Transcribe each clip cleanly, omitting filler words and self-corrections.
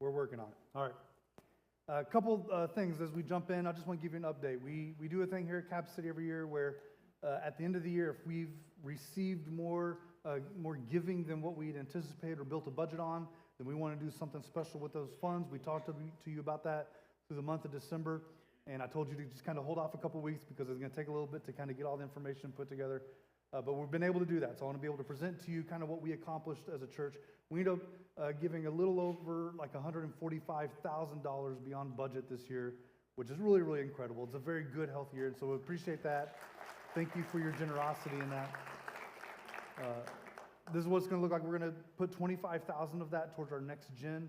We're working on it. All right. A couple things as we jump in. I just want to give you an update. We do a thing here at Cap City every year where at the end of the year, if we've received more giving than what we'd anticipated or built a budget on, then we want to do something special with those funds. We talked to you about that through the month of December, and I told you to just kind of hold off a couple weeks because it's going to take a little bit to kind of get all the information put together. But we've been able to do that, so I want to be able to present to you kind of what we accomplished as a church. We ended up giving a little over like $145,000 beyond budget this year, which is really, really incredible. It's a very good, healthy year, and so we appreciate that. Thank you for your generosity in that. This is what it's going to look like. We're going to put $25,000 of that towards our next gen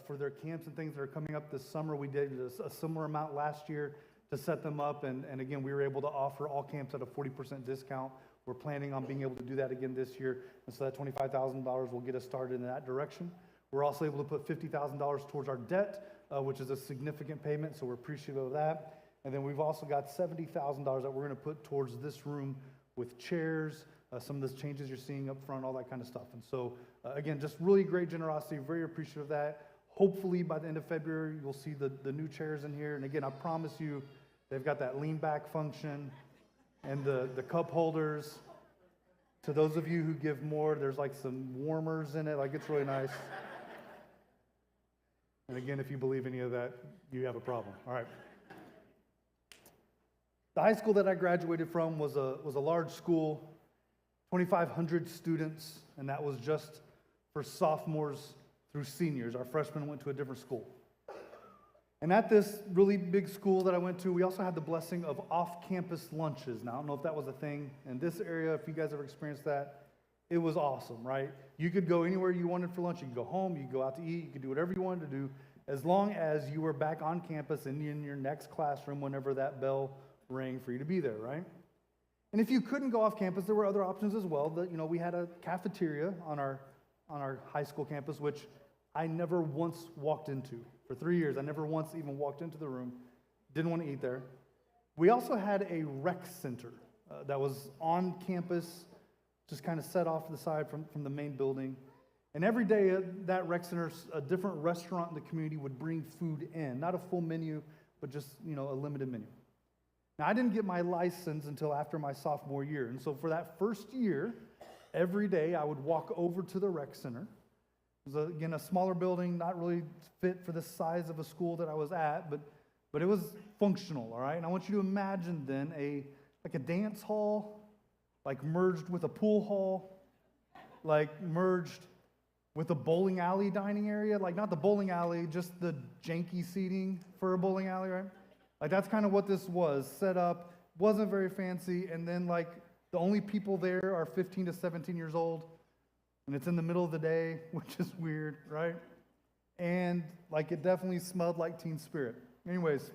for their camps and things that are coming up this summer. We did a similar amount last year to set them up, and again, we were able to offer all camps at a 40% discount. We're planning on being able to do that again this year, and so that $25,000 will get us started in that direction. We're also able to put $50,000 towards our debt, which is a significant payment, so we're appreciative of that. And then we've also got $70,000 that we're going to put towards this room with chairs, some of the changes you're seeing up front, all that kind of stuff. And so, again, just really great generosity, very appreciative of that. Hopefully, by the end of February, you'll see the new chairs in here. And again, I promise you, they've got that lean back function and the cup holders. To those of you who give more, there's like some warmers in it. Like, it's really nice. And again, if you believe any of that, you have a problem. All right. The high school that I graduated from was a large school, 2,500 students, and that was just for sophomores through seniors. Our freshmen went to a different school. And at this really big school that I went to, we also had the blessing of off-campus lunches. Now, I don't know if that was a thing in this area, if you guys ever experienced that. It was awesome, right? You could go anywhere you wanted for lunch. You could go home, you could go out to eat, you could do whatever you wanted to do, as long as you were back on campus and in your next classroom whenever that bell rang for you to be there, right? And if you couldn't go off campus, there were other options as well. We had a cafeteria on our high school campus, which I never once walked into. For 3 years, I never once even walked into the room. Didn't want to eat there. We also had a rec center that was on campus, just kind of set off to the side from the main building. And every day at that rec center, a different restaurant in the community would bring food in. Not a full menu, but just a limited menu. Now, I didn't get my license until after my sophomore year. And so for that first year, every day I would walk over to the rec center. It was, again, a smaller building, not really fit for the size of a school that I was at, but it was functional, all right? And I want you to imagine then a dance hall, like merged with a pool hall, like merged with a bowling alley dining area, like not the bowling alley, just the janky seating for a bowling alley, right? Like that's kind of what this was, set up, wasn't very fancy, and then like the only people there are 15 to 17 years old, and it's in the middle of the day, which is weird, right? And like it definitely smelled like Teen Spirit. Anyways,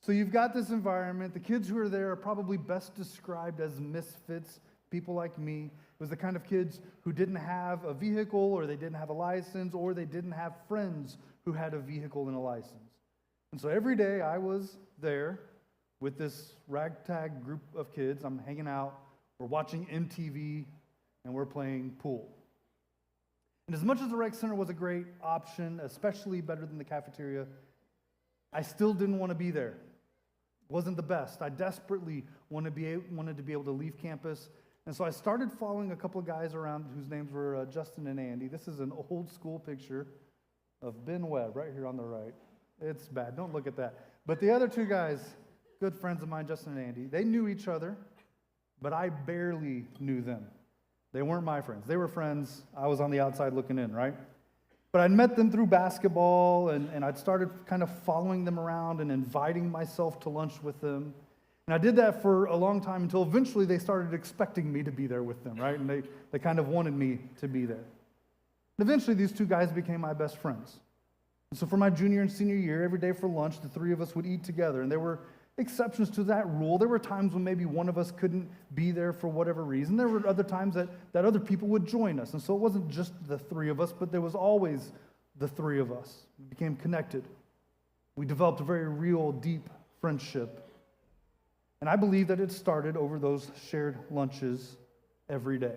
so you've got this environment. The kids who are there are probably best described as misfits, people like me. It was the kind of kids who didn't have a vehicle, or they didn't have a license, or they didn't have friends who had a vehicle and a license. And so every day I was there with this ragtag group of kids. I'm hanging out, we're watching MTV, and we're playing pool. And as much as the rec center was a great option, especially better than the cafeteria, I still didn't want to be there. It wasn't the best. I desperately wanted to be able to leave campus. And so I started following a couple of guys around whose names were Justin and Andy. This is an old school picture of Ben Webb right here on the right. It's bad. Don't look at that. But the other two guys, good friends of mine, Justin and Andy, they knew each other, but I barely knew them. They weren't my friends. They were friends. I was on the outside looking in, right? But I'd met them through basketball, and I'd started kind of following them around and inviting myself to lunch with them. And I did that for a long time until eventually they started expecting me to be there with them, right? And they kind of wanted me to be there. And eventually these two guys became my best friends. And so for my junior and senior year, every day for lunch, the three of us would eat together. And there were exceptions to that rule. There were times when maybe one of us couldn't be there for whatever reason. There were other times that other people would join us. And so it wasn't just the three of us, but there was always the three of us. We became connected. We developed a very real, deep friendship. And I believe that it started over those shared lunches every day.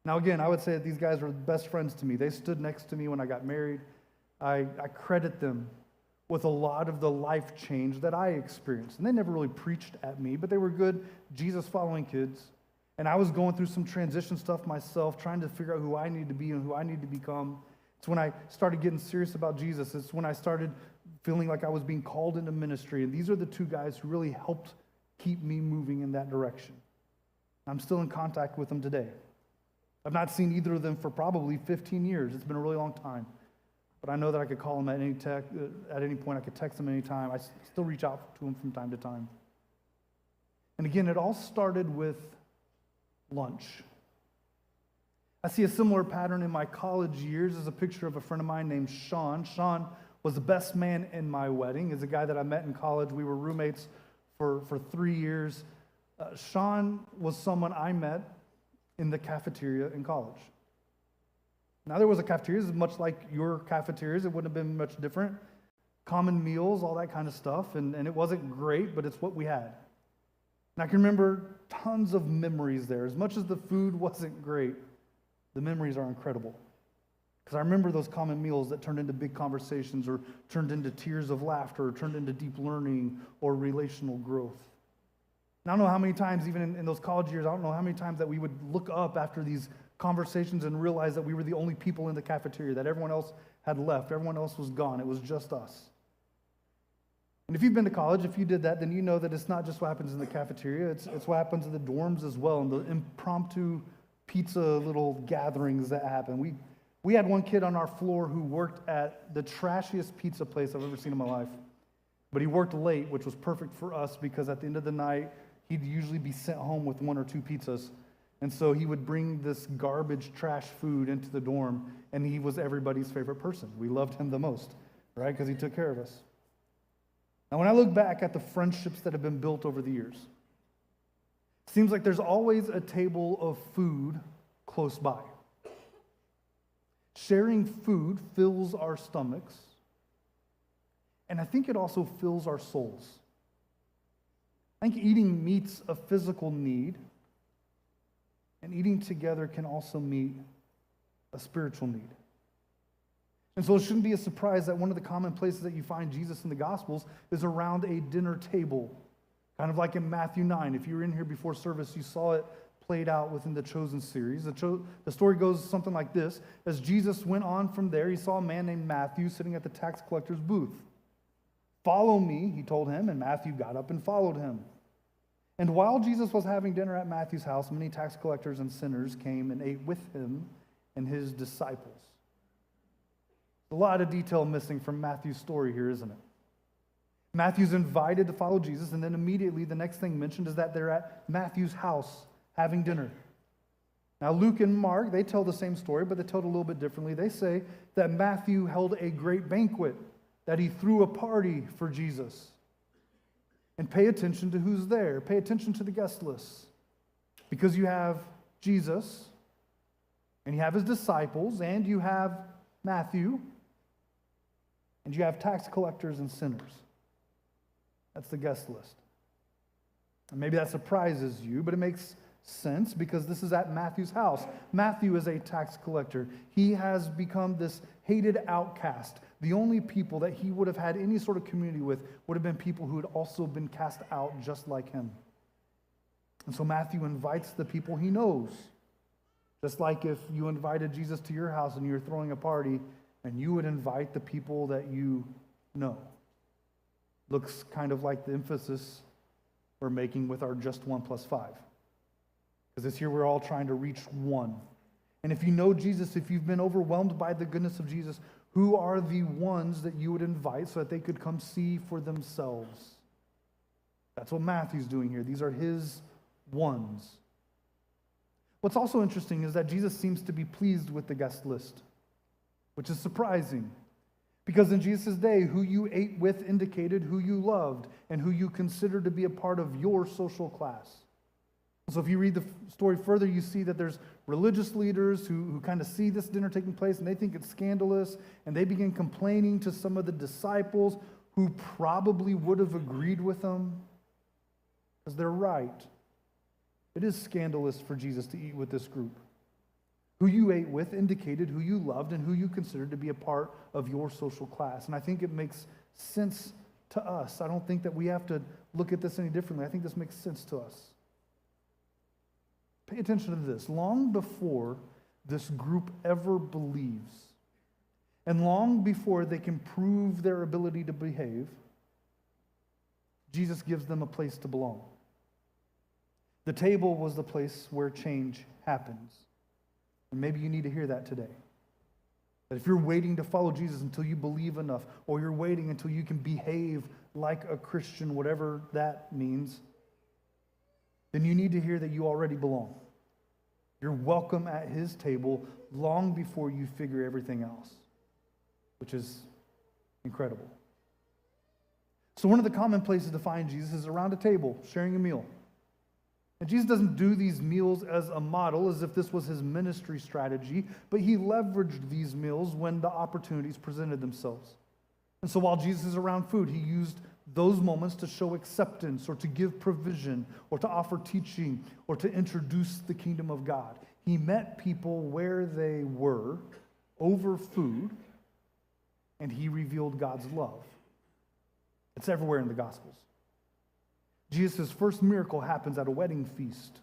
Now again, I would say that these guys were best friends to me. They stood next to me when I got married. I credit them with a lot of the life change that I experienced. And they never really preached at me, but they were good Jesus-following kids. And I was going through some transition stuff myself, trying to figure out who I need to be and who I need to become. It's when I started getting serious about Jesus. It's when I started feeling like I was being called into ministry. And these are the two guys who really helped keep me moving in that direction. I'm still in contact with them today. I've not seen either of them for probably 15 years. It's been a really long time. But I know that I could call them at any point. I could text them anytime. I still reach out to them from time to time. And again, it all started with lunch. I see a similar pattern in my college years. There's a picture of a friend of mine named Sean. Sean was the best man in my wedding. He's a guy that I met in college. We were roommates for 3 years. Sean was someone I met in the cafeteria in college. Now, there was a cafeteria, much like your cafeterias. It wouldn't have been much different. Common meals, all that kind of stuff. And it wasn't great, but it's what we had. And I can remember tons of memories there. As much as the food wasn't great, the memories are incredible. Because I remember those common meals that turned into big conversations or turned into tears of laughter or turned into deep learning or relational growth. And I don't know how many times, even in those college years, I don't know how many times that we would look up after these conversations and realize that we were the only people in the cafeteria, that everyone else had left, everyone else was gone. It was just us. And if you've been to college, if you did that, then you know that it's not just what happens in the cafeteria, it's what happens in the dorms as well, and the impromptu pizza little gatherings that happen. We had one kid on our floor who worked at the trashiest pizza place I've ever seen in my life. But he worked late, which was perfect for us because at the end of the night, he'd usually be sent home with 1 or 2 pizzas. And so he would bring this garbage trash food into the dorm, and he was everybody's favorite person. We loved him the most, right? Because he took care of us. Now, when I look back at the friendships that have been built over the years, it seems like there's always a table of food close by. Sharing food fills our stomachs, and I think it also fills our souls. I think eating meets a physical need, and eating together can also meet a spiritual need. And so it shouldn't be a surprise that one of the common places that you find Jesus in the Gospels is around a dinner table, kind of like in Matthew 9. If you were in here before service, you saw it played out within the Chosen series. The story goes something like this. As Jesus went on from there, he saw a man named Matthew sitting at the tax collector's booth. "Follow me," he told him, and Matthew got up and followed him. And while Jesus was having dinner at Matthew's house, many tax collectors and sinners came and ate with him and his disciples. A lot of detail missing from Matthew's story here, isn't it? Matthew's invited to follow Jesus, and then immediately the next thing mentioned is that they're at Matthew's house having dinner. Now, Luke and Mark, they tell the same story, but they tell it a little bit differently. They say that Matthew held a great banquet, that he threw a party for Jesus. And pay attention to who's there. Pay attention to the guest list. Because you have Jesus, and you have his disciples, and you have Matthew, and you have tax collectors and sinners. That's the guest list. And maybe that surprises you, but it makes sense because this is at Matthew's house. Matthew is a tax collector. He has become this hated outcast. The only people that he would have had any sort of community with would have been people who had also been cast out just like him. And so Matthew invites the people he knows. Just like if you invited Jesus to your house and you were throwing a party, and you would invite the people that you know. Looks kind of like the emphasis we're making with our just 1 + 5. Because this year we're all trying to reach one. And if you know Jesus, if you've been overwhelmed by the goodness of Jesus, who are the ones that you would invite so that they could come see for themselves? That's what Matthew's doing here. These are his ones. What's also interesting is that Jesus seems to be pleased with the guest list, which is surprising. Because in Jesus' day, who you ate with indicated who you loved and who you considered to be a part of your social class. So if you read the story further, you see that there's religious leaders who kind of see this dinner taking place and they think it's scandalous, and they begin complaining to some of the disciples who probably would have agreed with them because they're right. It is scandalous for Jesus to eat with this group Who you ate with indicated who you loved and who you considered to be a part of your social class. And I think it makes sense to us. I don't think that we have to look at this any differently. I think this makes sense to us. Pay attention to this. Long before this group ever believes, and long before they can prove their ability to behave, Jesus gives them a place to belong. The table was the place where change happens. And maybe you need to hear that today. That if you're waiting to follow Jesus until you believe enough, or you're waiting until you can behave like a Christian, whatever that means, then you need to hear that you already belong. You're welcome at his table long before you figure everything else, which is incredible. So one of the common places to find Jesus is around a table, sharing a meal. And Jesus doesn't do these meals as a model, as if this was his ministry strategy, but he leveraged these meals when the opportunities presented themselves. And so while Jesus is around food, he used those moments to show acceptance or to give provision or to offer teaching or to introduce the kingdom of God. He met people where they were over food, and he revealed God's love. It's everywhere in the Gospels. Jesus' first miracle happens at a wedding feast.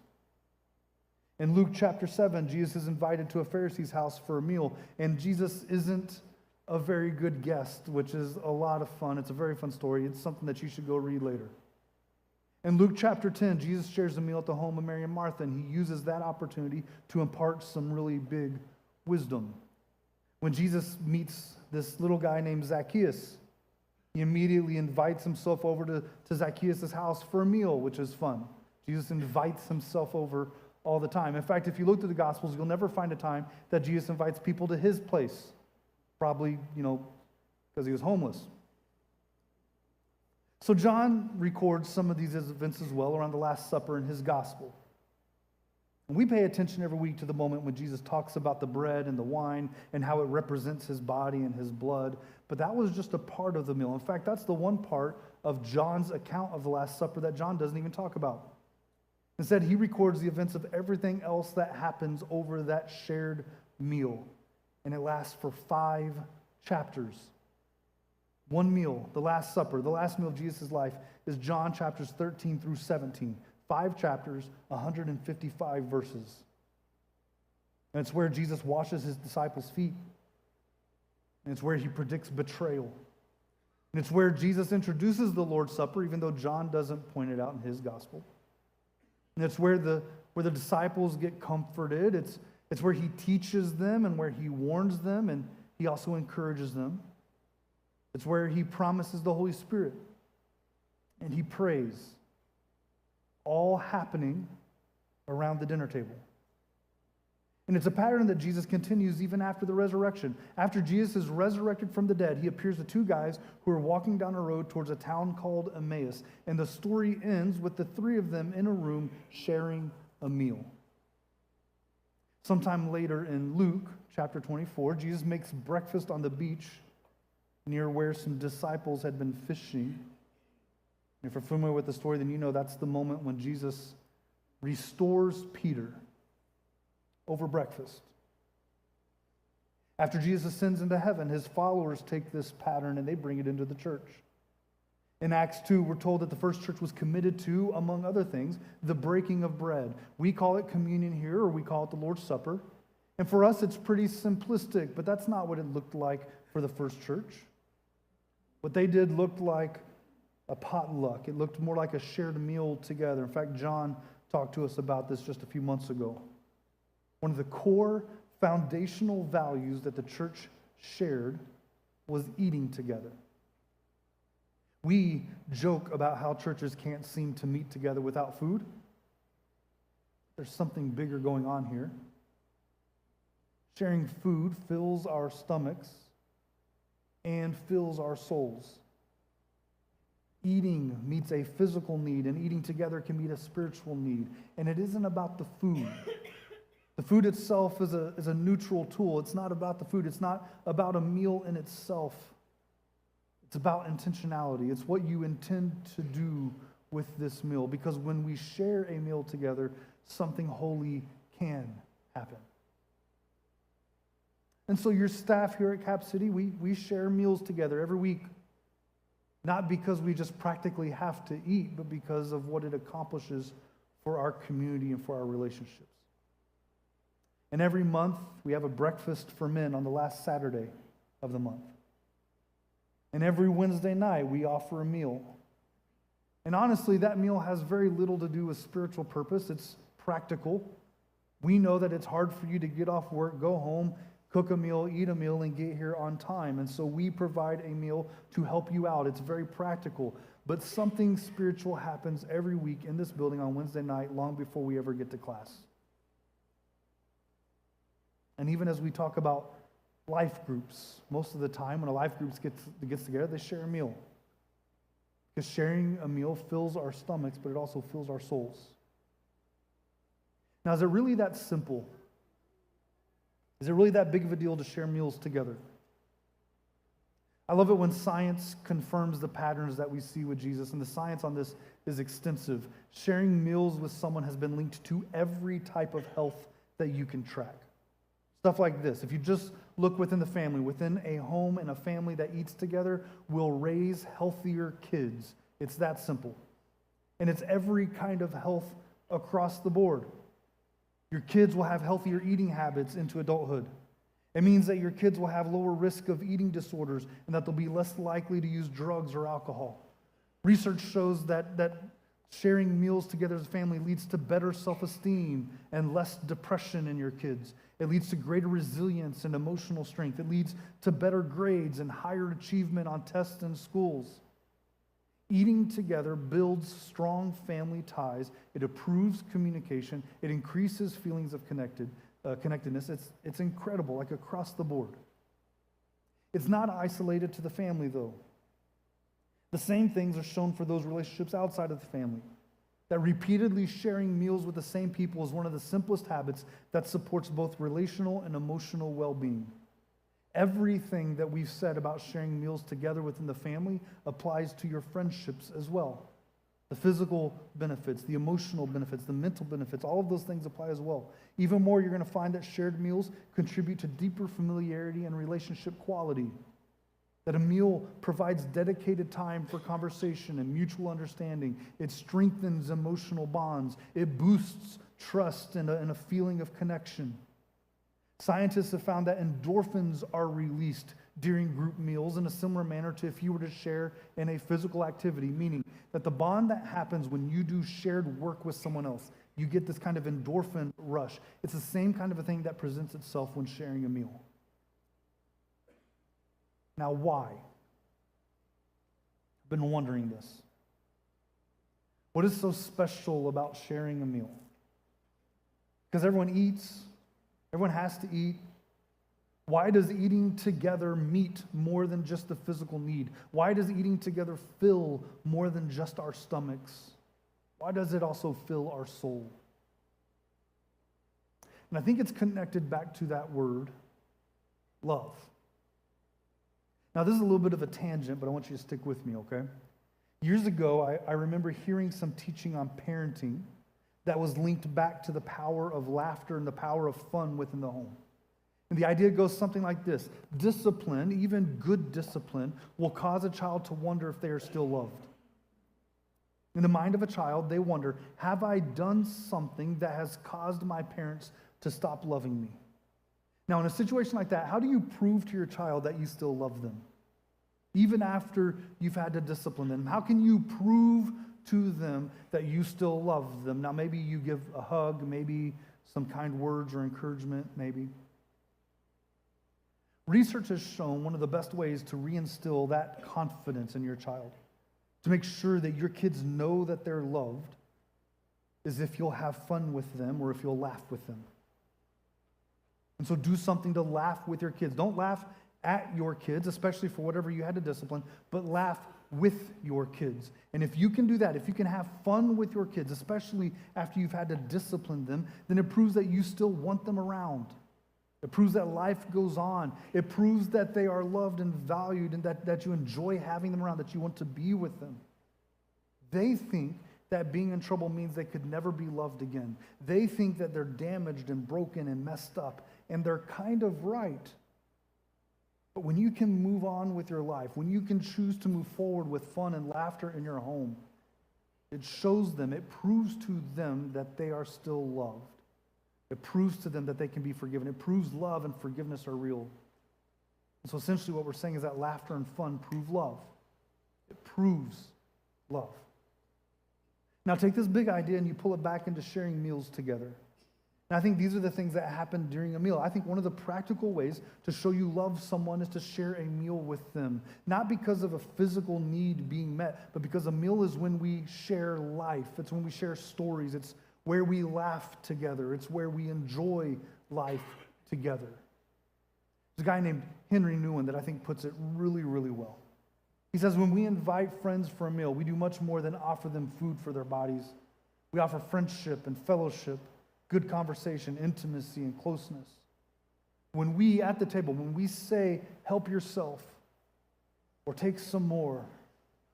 In Luke chapter 7, Jesus is invited to a Pharisee's house for a meal, and Jesus isn't a very good guest, which is a lot of fun. It's a very fun story. It's something that you should go read later. In Luke chapter 10, Jesus shares a meal at the home of Mary and Martha, and he uses that opportunity to impart some really big wisdom. When Jesus meets this little guy named Zacchaeus, he immediately invites himself over to Zacchaeus' house for a meal, which is fun. Jesus invites himself over all the time. In fact, if you look through the Gospels, you'll never find a time that Jesus invites people to his place. Probably, because he was homeless. So John records some of these events as well around the Last Supper in his Gospel. And we pay attention every week to the moment when Jesus talks about the bread and the wine and how it represents his body and his blood. But that was just a part of the meal. In fact, that's the one part of John's account of the Last Supper that John doesn't even talk about. Instead, he records the events of everything else that happens over that shared meal. And it lasts for 5 chapters. One meal, the Last Supper, the last meal of Jesus' life, is John chapters 13 through 17. 5 chapters, 155 verses. And it's where Jesus washes his disciples' feet. And it's where he predicts betrayal. And it's where Jesus introduces the Lord's Supper, even though John doesn't point it out in his gospel. And it's where the disciples get comforted. It's where he teaches them and where he warns them, and he also encourages them. It's where he promises the Holy Spirit. And he prays. All happening around the dinner table. And it's a pattern that Jesus continues even after the resurrection. After Jesus is resurrected from the dead, he appears to 2 guys who are walking down a road towards a town called Emmaus. And the story ends with the 3 of them in a room sharing a meal. Sometime later in Luke chapter 24, Jesus makes breakfast on the beach near where some disciples had been fishing. If you're familiar with the story, then you know that's the moment when Jesus restores Peter over breakfast. After Jesus ascends into heaven, his followers take this pattern and they bring it into the church. In Acts 2, we're told that the first church was committed to, among other things, the breaking of bread. We call it communion here, or we call it the Lord's Supper. And for us, it's pretty simplistic, but that's not what it looked like for the first church. What they did looked like a potluck. It looked more like a shared meal together. In fact, John talked to us about this just a few months ago. One of the core foundational values that the church shared was eating together. We joke about how churches can't seem to meet together without food. There's something bigger going on here. Sharing food fills our stomachs and fills our souls. Eating meets a physical need, and eating together can meet a spiritual need. And it isn't about the food. The food itself is a neutral tool. It's not about the food. It's not about a meal in itself. It's about intentionality. It's what you intend to do with this meal. Because when we share a meal together, something holy can happen. And so your staff here at Cap City, we share meals together every week. Not because we just practically have to eat, but because of what it accomplishes for our community and for our relationships. And every month, we have a breakfast for men on the last Saturday of the month. And every Wednesday night, we offer a meal. And honestly, that meal has very little to do with spiritual purpose. It's practical. We know that it's hard for you to get off work, go home, cook a meal, eat a meal, and get here on time. And so we provide a meal to help you out. It's very practical. But something spiritual happens every week in this building on Wednesday night, long before we ever get to class. And even as we talk about life groups, most of the time when a life group gets together, they share a meal. Because sharing a meal fills our stomachs, but it also fills our souls. Now, is it really that simple? Is it really that big of a deal to share meals together? I love it when science confirms the patterns that we see with Jesus, and the science on this is extensive. Sharing meals with someone has been linked to every type of health that you can track. Stuff like this. If you just look within the family, within a home and a family that eats together will raise healthier kids. It's that simple. And it's every kind of health across the board. Your kids will have healthier eating habits into adulthood. It means that your kids will have lower risk of eating disorders and that they'll be less likely to use drugs or alcohol. Research shows that sharing meals together as a family leads to better self-esteem and less depression in your kids. It leads to greater resilience and emotional strength. It leads to better grades and higher achievement on tests in schools. Eating together builds strong family ties. It improves communication. It increases feelings of connectedness. It's incredible, like across the board. It's not isolated to the family, though. The same things are shown for those relationships outside of the family. That repeatedly sharing meals with the same people is one of the simplest habits that supports both relational and emotional well-being. Everything that we've said about sharing meals together within the family applies to your friendships as well. The physical benefits, the emotional benefits, the mental benefits, all of those things apply as well. Even more, you're going to find that shared meals contribute to deeper familiarity and relationship quality. That a meal provides dedicated time for conversation and mutual understanding. It strengthens emotional bonds. It boosts trust and a feeling of connection. Scientists have found that endorphins are released during group meals in a similar manner to if you were to share in a physical activity, meaning that the bond that happens when you do shared work with someone else, you get this kind of endorphin rush. It's the same kind of a thing that presents itself when sharing a meal. Now, why? I've been wondering this. What is so special about sharing a meal? Because everyone eats, everyone has to eat. Why does eating together meet more than just the physical need? Why does eating together fill more than just our stomachs? Why does it also fill our soul? And I think it's connected back to that word, love. Now, this is a little bit of a tangent, but I want you to stick with me, okay? Years ago, I remember hearing some teaching on parenting that was linked back to the power of laughter and the power of fun within the home. And the idea goes something like this. Discipline, even good discipline, will cause a child to wonder if they are still loved. In the mind of a child, they wonder, have I done something that has caused my parents to stop loving me? Now, in a situation like that, how do you prove to your child that you still love them? Even after you've had to discipline them, how can you prove to them that you still love them? Now, maybe you give a hug, maybe some kind words or encouragement, maybe. Research has shown one of the best ways to reinstill that confidence in your child, to make sure that your kids know that they're loved, is if you'll have fun with them or if you'll laugh with them. And so do something to laugh with your kids. Don't laugh at your kids, especially for whatever you had to discipline, but laugh with your kids. And if you can do that, if you can have fun with your kids, especially after you've had to discipline them, then it proves that you still want them around. It proves that life goes on. It proves that they are loved and valued and that you enjoy having them around, that you want to be with them. They think that being in trouble means they could never be loved again. They think that they're damaged and broken and messed up, and they're kind of right. But when you can move on with your life, when you can choose to move forward with fun and laughter in your home, it shows them, it proves to them that they are still loved. It proves to them that they can be forgiven. It proves love and forgiveness are real. And so essentially what we're saying is that laughter and fun prove love. It proves love. Now take this big idea and you pull it back into sharing meals together. And I think these are the things that happen during a meal. I think one of the practical ways to show you love someone is to share a meal with them. Not because of a physical need being met, but because a meal is when we share life. It's when we share stories. It's where we laugh together. It's where we enjoy life together. There's a guy named Henry Newen that I think puts it really, really well. He says, when we invite friends for a meal, we do much more than offer them food for their bodies. We offer friendship and fellowship, good conversation, intimacy, and closeness. When we, at the table, when we say, help yourself, or take some more,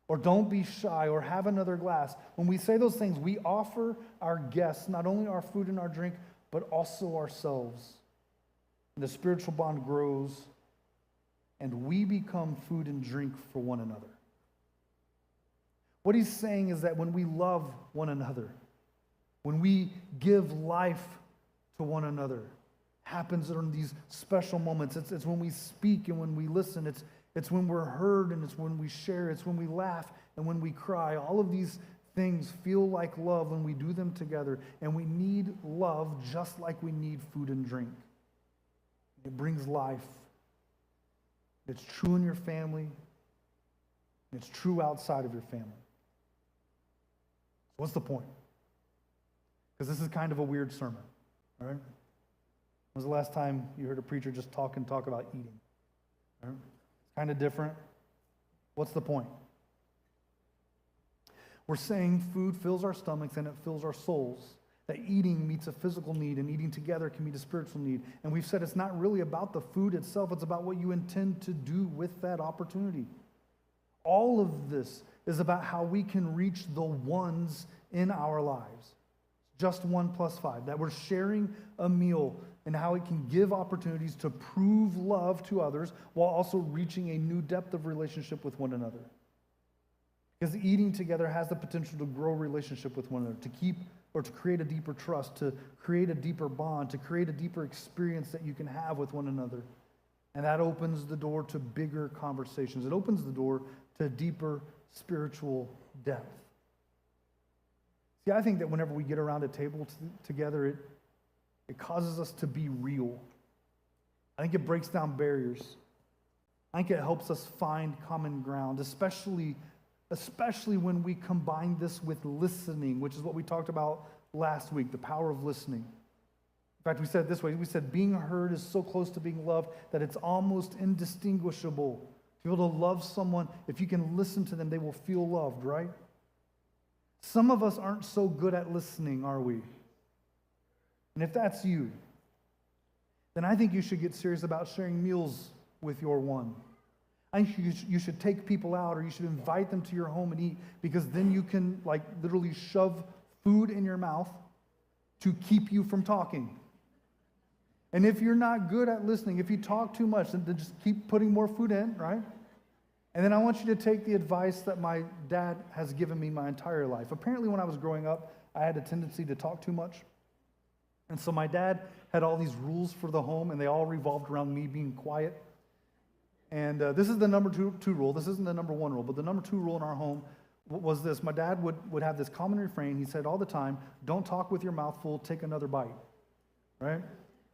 or don't be shy, or have another glass, when we say those things, we offer our guests not only our food and our drink, but also ourselves. And the spiritual bond grows, and we become food and drink for one another. What he's saying is that when we love one another, when we give life to one another, happens in these special moments. It's when we speak and when we listen. It's when we're heard and it's when we share. It's when we laugh and when we cry. All of these things feel like love when we do them together. And we need love just like we need food and drink. It brings life. It's true in your family. It's true outside of your family. What's the point? Because this is kind of a weird sermon, all right? When was the last time you heard a preacher just talk about eating? All right? It's kind of different. What's the point? We're saying food fills our stomachs and it fills our souls. That eating meets a physical need and eating together can meet a spiritual need. And we've said it's not really about the food itself, it's about what you intend to do with that opportunity. All of this is about how we can reach the ones in our lives. Just 1 + 5. That we're sharing a meal and how it can give opportunities to prove love to others while also reaching a new depth of relationship with one another. Because eating together has the potential to grow relationship with one another, to keep or to create a deeper trust, to create a deeper bond, to create a deeper experience that you can have with one another. And that opens the door to bigger conversations. It opens the door to deeper spiritual depth. See, I think that whenever we get around a table together, it causes us to be real. I think it breaks down barriers. I think it helps us find common ground, especially when we combine this with listening, which is what we talked about last week, the power of listening. In fact, we said it this way. We said being heard is so close to being loved that it's almost indistinguishable. To be able to love someone, if you can listen to them, they will feel loved, right? Some of us aren't so good at listening, are we? And if that's you, then I think you should get serious about sharing meals with your one. I think you should take people out or you should invite them to your home and eat, because then you can literally shove food in your mouth to keep you from talking. And if you're not good at listening, if you talk too much, then just keep putting more food in, right? And then I want you to take the advice that my dad has given me my entire life. Apparently when I was growing up, I had a tendency to talk too much. And so my dad had all these rules for the home, and they all revolved around me being quiet. And this is the number two rule. This isn't the number 1 rule, but the number 2 rule in our home was this. My dad would have this common refrain. He said all the time, don't talk with your mouth full, take another bite, right?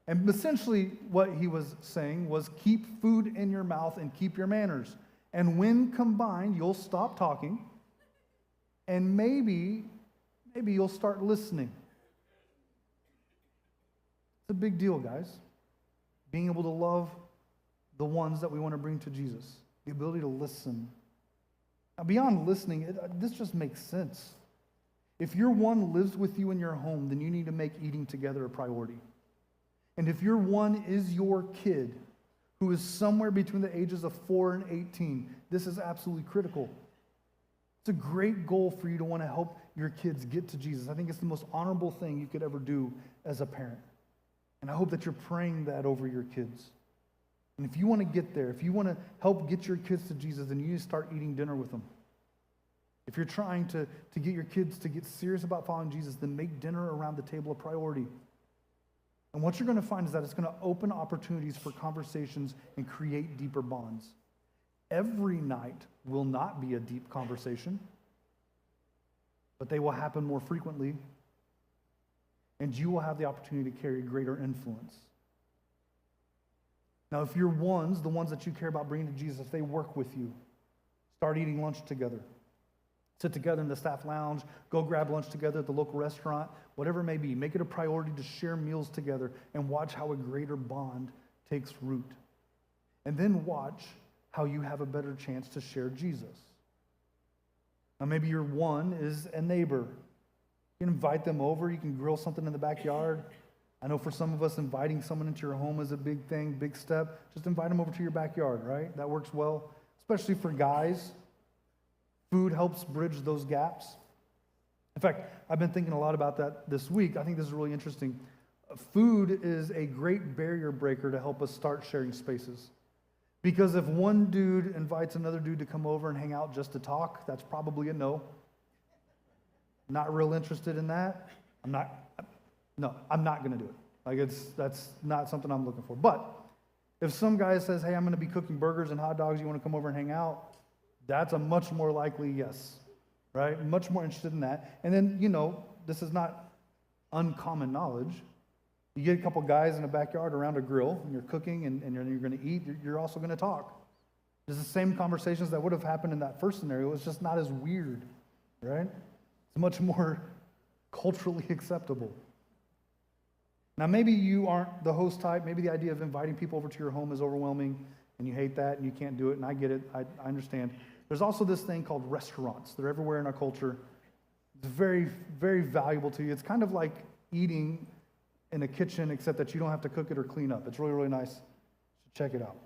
And essentially what he was saying was keep food in your mouth and keep your manners. And when combined, you'll stop talking, and maybe you'll start listening. It's a big deal, guys. Being able to love the ones that we want to bring to Jesus. The ability to listen. Now, beyond listening, this just makes sense. If your one lives with you in your home, then you need to make eating together a priority. And if your one is your kid, who is somewhere between the ages of 4 and 18, this is absolutely critical. It's a great goal for you to want to help your kids get to Jesus. I think it's the most honorable thing you could ever do as a parent. And I hope that you're praying that over your kids. And if you want to get there, if you want to help get your kids to Jesus, then you need to start eating dinner with them. If you're trying to get your kids to get serious about following Jesus, then make dinner around the table a priority. And what you're going to find is that it's going to open opportunities for conversations and create deeper bonds. Every night will not be a deep conversation, but they will happen more frequently, and you will have the opportunity to carry greater influence. Now, if your ones, the ones that you care about bringing to Jesus, they work with you. Start eating lunch together. Sit together in the staff lounge, go grab lunch together at the local restaurant, whatever it may be. Make it a priority to share meals together and watch how a greater bond takes root. And then watch how you have a better chance to share Jesus. Now, maybe your one is a neighbor. You can invite them over. You can grill something in the backyard. I know for some of us, inviting someone into your home is a big thing, big step. Just invite them over to your backyard, right? That works well, especially for guys. Food helps bridge those gaps. In fact, I've been thinking a lot about that this week. I think this is really interesting. Food is a great barrier breaker to help us start sharing spaces. Because if one dude invites another dude to come over and hang out just to talk, that's probably a no. Not real interested in that. I'm not going to do it. That's not something I'm looking for. But if some guy says, hey, I'm going to be cooking burgers and hot dogs, you want to come over and hang out? That's a much more likely yes, right? Much more interested in that. And then, this is not uncommon knowledge. You get a couple guys in a backyard around a grill, and you're cooking, and you're going to eat, you're also going to talk. It's the same conversations that would have happened in that first scenario. It's just not as weird, right? It's much more culturally acceptable. Now, maybe you aren't the host type. Maybe the idea of inviting people over to your home is overwhelming, and you hate that, and you can't do it, and I get it. I understand. There's also this thing called restaurants. They're everywhere in our culture. It's very, very valuable to you. It's kind of like eating in a kitchen, except that you don't have to cook it or clean up. It's really, really nice. So check it out.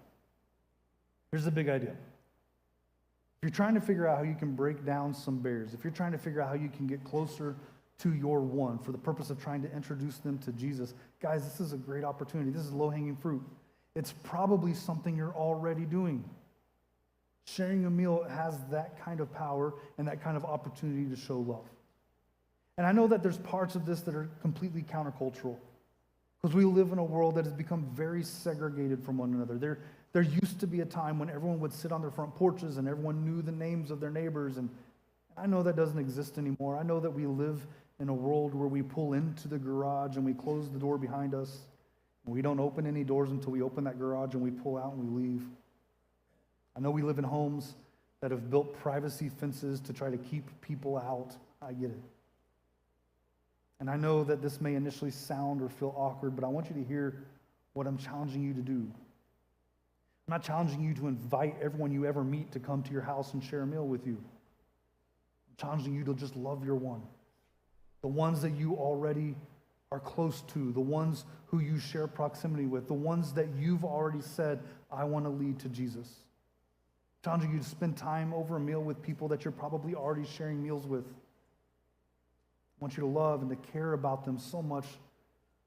Here's the big idea. If you're trying to figure out how you can break down some barriers, if you're trying to figure out how you can get closer to your one for the purpose of trying to introduce them to Jesus, guys, this is a great opportunity. This is low-hanging fruit. It's probably something you're already doing. Sharing a meal has that kind of power and that kind of opportunity to show love. And I know that there's parts of this that are completely countercultural because we live in a world that has become very segregated from one another. There used to be a time when everyone would sit on their front porches and everyone knew the names of their neighbors, and I know that doesn't exist anymore. I know that we live in a world where we pull into the garage and we close the door behind us. We don't open any doors until we open that garage and we pull out and we leave. I know we live in homes that have built privacy fences to try to keep people out. I get it. And I know that this may initially sound or feel awkward, but I want you to hear what I'm challenging you to do. I'm not challenging you to invite everyone you ever meet to come to your house and share a meal with you. I'm challenging you to just love your one. The ones that you already are close to, the ones who you share proximity with, the ones that you've already said, I want to lead to Jesus. Challenging you to spend time over a meal with people that you're probably already sharing meals with. I want you to love and to care about them so much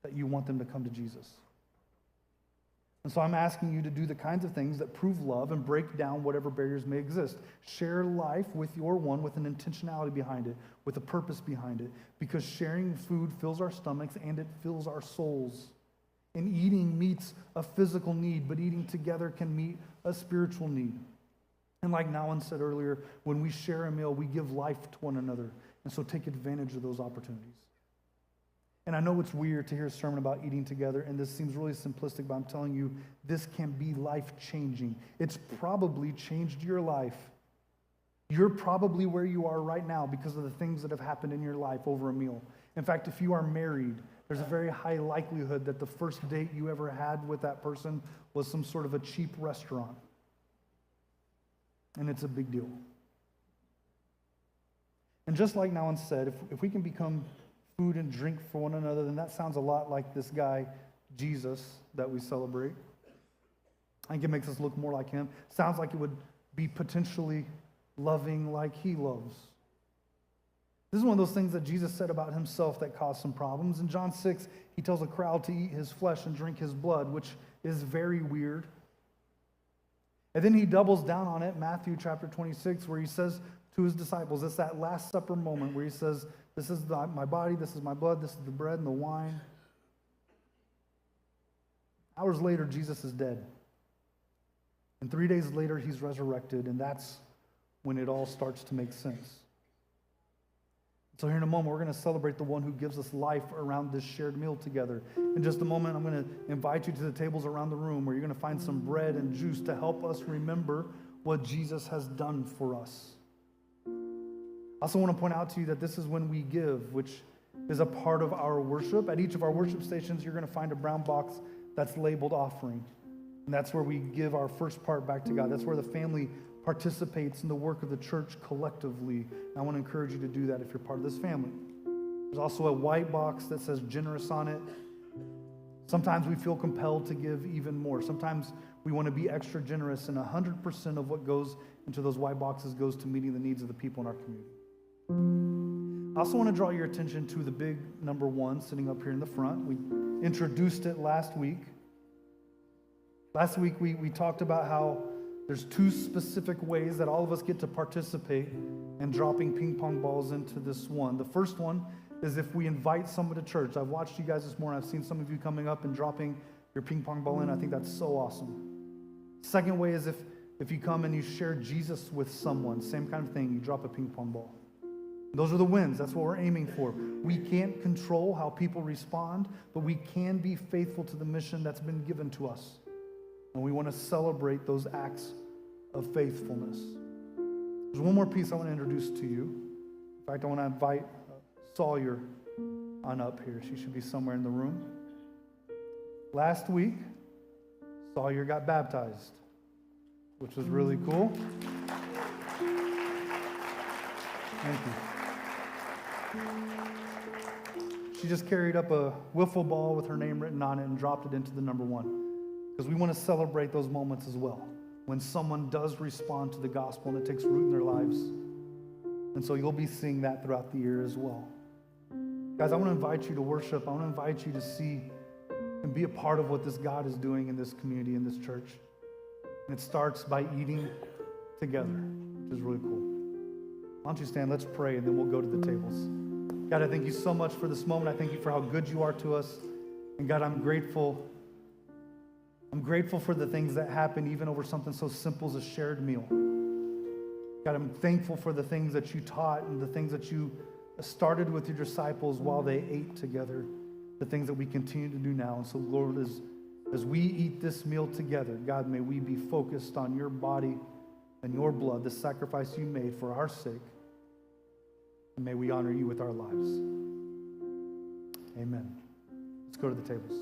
that you want them to come to Jesus. And so I'm asking you to do the kinds of things that prove love and break down whatever barriers may exist. Share life with your one with an intentionality behind it, with a purpose behind it, because sharing food fills our stomachs and it fills our souls. And eating meets a physical need, but eating together can meet a spiritual need. And like Nolan said earlier, when we share a meal, we give life to one another. And so take advantage of those opportunities. And I know it's weird to hear a sermon about eating together, and this seems really simplistic, but I'm telling you, this can be life-changing. It's probably changed your life. You're probably where you are right now because of the things that have happened in your life over a meal. In fact, if you are married, there's a very high likelihood that the first date you ever had with that person was some sort of a cheap restaurant. And it's a big deal. And just like Nolan said, if we can become food and drink for one another, then that sounds a lot like this guy, Jesus, that we celebrate. I think it makes us look more like him. Sounds like it would be potentially loving like he loves. This is one of those things that Jesus said about himself that caused some problems. In John 6, he tells a crowd to eat his flesh and drink his blood, which is very weird. And then he doubles down on it, Matthew chapter 26, where he says to his disciples, it's that Last Supper moment where he says, this is my body, this is my blood, this is the bread and the wine. Hours later, Jesus is dead. And 3 days later, he's resurrected, and that's when it all starts to make sense. So here in a moment, we're going to celebrate the one who gives us life around this shared meal together. In just a moment, I'm going to invite you to the tables around the room where you're going to find some bread and juice to help us remember what Jesus has done for us. I also want to point out to you that this is when we give, which is a part of our worship. At each of our worship stations, you're going to find a brown box that's labeled offering. And that's where we give our first part back to God. That's where the family participates in the work of the church collectively. And I want to encourage you to do that if you're part of this family. There's also a white box that says generous on it. Sometimes we feel compelled to give even more. Sometimes we want to be extra generous, and 100% of what goes into those white boxes goes to meeting the needs of the people in our community. I also want to draw your attention to the big number 1 sitting up here in the front. We introduced it last week. Last week we talked about how there's 2 specific ways that all of us get to participate in dropping ping pong balls into this one. The first one is if we invite someone to church. I've watched you guys this morning. I've seen some of you coming up and dropping your ping pong ball in. I think that's so awesome. Second way is if you come and you share Jesus with someone, same kind of thing, you drop a ping pong ball. Those are the wins. That's what we're aiming for. We can't control how people respond, but we can be faithful to the mission that's been given to us. And we want to celebrate those acts of faithfulness. There's one more piece I want to introduce to you. In fact, I want to invite Sawyer on up here. She should be somewhere in the room. Last week, Sawyer got baptized, which was really cool. Thank you. She just carried up a wiffle ball with her name written on it and dropped it into the number 1. Because we want to celebrate those moments as well, when someone does respond to the gospel and it takes root in their lives. And so you'll be seeing that throughout the year as well. Guys, I want to invite you to worship. I want to invite you to see and be a part of what this God is doing in this community, in this church. And it starts by eating together, which is really cool. Why don't you stand? Let's pray, and then we'll go to the tables. God, I thank you so much for this moment. I thank you for how good you are to us. And God, I'm grateful. I'm grateful for the things that happen even over something so simple as a shared meal. God, I'm thankful for the things that you taught and the things that you started with your disciples while they ate together, the things that we continue to do now. And so, Lord, as we eat this meal together, God, may we be focused on your body and your blood, the sacrifice you made for our sake. And may we honor you with our lives. Amen. Let's go to the tables.